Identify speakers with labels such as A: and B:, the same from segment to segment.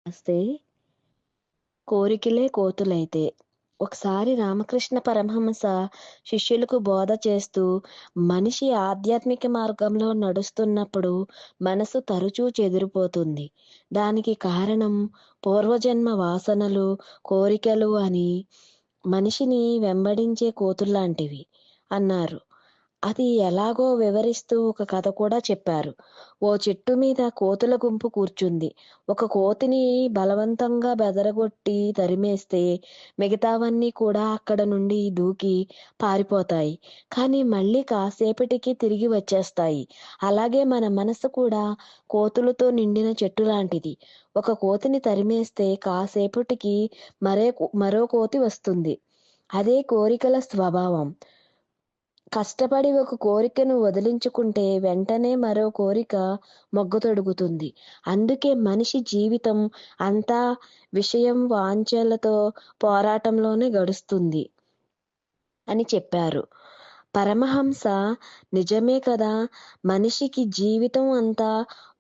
A: వస్తే కోరికలే కోతులైతే. ఒకసారి రామకృష్ణ పరమహంస శిష్యులకు బోధ చేస్తూ, మనిషి ఆధ్యాత్మిక మార్గంలో నడుస్తున్నప్పుడు మనసు తరచూ చెదిరిపోతుంది. దానికి కారణం పూర్వజన్మ వాసనలు, కోరికలు అని మనిషిని వెంబడించే కోతుల్లాంటివి అన్నారు. అది ఎలాగో వివరిస్తూ ఒక కథ కూడా చెప్పారు. ఓ చెట్టు మీద కోతుల గుంపు కూర్చుంది. ఒక కోతిని బలవంతంగా బెదరగొట్టి తరిమేస్తే మిగతావన్నీ కూడా అక్కడ నుండి దూకి పారిపోతాయి. కానీ మళ్ళీ కాసేపటికి తిరిగి వచ్చేస్తాయి. అలాగే మన మనసు కూడా కోతులతో నిండిన చెట్టు లాంటిది. ఒక కోతిని తరిమేస్తే కాసేపటికి మరో కోతి వస్తుంది. అదే కోరికల స్వభావం. కష్టపడి ఒక కోరికను వదిలించుకుంటే వెంటనే మరో కోరిక మొగ్గతొడుగుతుంది. అందుకే మనిషి జీవితం అంతా విషయం వాంఛలతో పోరాటంలోనే గడుస్తుంది అని చెప్పారు. పరమహంస నిజమే కదా! మనిషికి జీవితం అంతా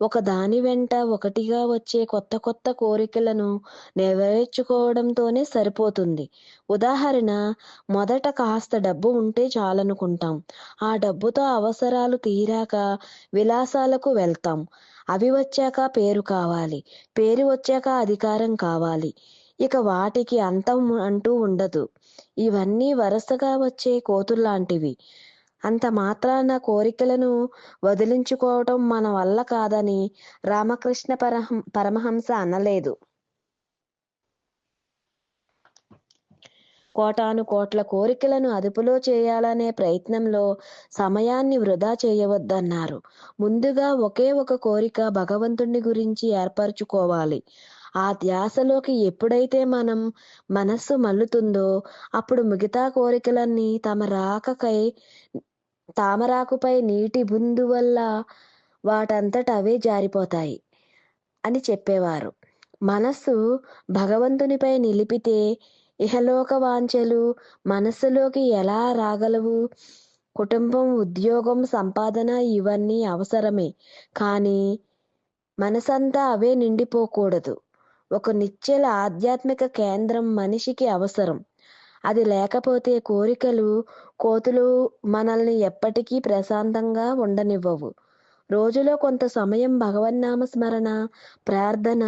A: ఒకదాని వెంట ఒకటిగా వచ్చే కొత్త కొత్త కోరికలను నెరవేర్చుకోవడంతోనే సరిపోతుంది. ఉదాహరణ, మొదట కాస్త డబ్బు ఉంటే చాలనుకుంటాం. ఆ డబ్బుతో అవసరాలు తీరాక విలాసాలకు వెళ్తాం. అవి వచ్చాక పేరు కావాలి. పేరు వచ్చాక అధికారం కావాలి. ఇక వాటికి అంతం అంటూ ఉండదు. ఇవన్నీ వరుసగా వచ్చే కోతుల్లాంటివి. అంత మాత్రాన కోరికలను వదిలించుకోవటం మన వల్ల కాదని రామకృష్ణ పరమహంస అనలేదు. కోటాను కోట్ల కోరికలను అదుపులో చేయాలనే ప్రయత్నంలో సమయాన్ని వృధా చేయవద్దన్నారు. ముందుగా ఒకే ఒక కోరిక భగవంతుని గురించి ఏర్పరచుకోవాలి. ఆ ధ్యాసలోకి ఎప్పుడైతే మనస్సు మల్లుతుందో అప్పుడు మిగతా కోరికలన్నీ తామరాకుపై నీటి బిందు వల్ల వాటంతట అవే జారిపోతాయి అని చెప్పేవారు. మనస్సు భగవంతునిపై నిలిపితే ఇహలోక వాంఛలు మనస్సులోకి ఎలా రాగలవు? కుటుంబం, ఉద్యోగం, సంపాదన ఇవన్నీ అవసరమే. కానీ మనసంతా అవే నిండిపోకూడదు. ఒక నిశ్చల ఆధ్యాత్మిక కేంద్రం మనిషికి అవసరం. అది లేకపోతే కోతులు మనల్ని ఎప్పటికీ ప్రశాంతంగా ఉండనివ్వవు. రోజులో కొంత సమయం భగవన్నామ స్మరణ, ప్రార్థన,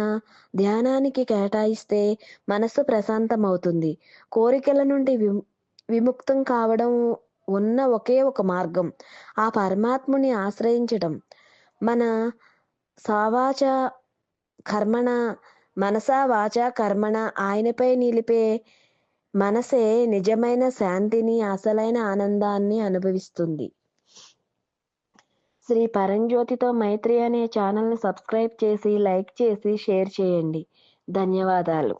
A: ధ్యానానికి కేటాయిస్తే మనస్సు ప్రశాంతమవుతుంది. కోరికల నుండి విముక్తం కావడం ఉన్న ఒకే ఒక మార్గం ఆ పరమాత్ముని ఆశ్రయించడం. మన సావాచ కర్మణ మనసా వాచా కర్మణ ఆయనపై నిలిపే మనసే నిజమైన శాంతిని, అసలైన ఆనందాన్ని అనుభవిస్తుంది. శ్రీ పరంజ్యోతితో మైత్రి అనే ఛానల్ని సబ్స్క్రైబ్ చేసి, లైక్ చేసి, షేర్ చేయండి. ధన్యవాదాలు.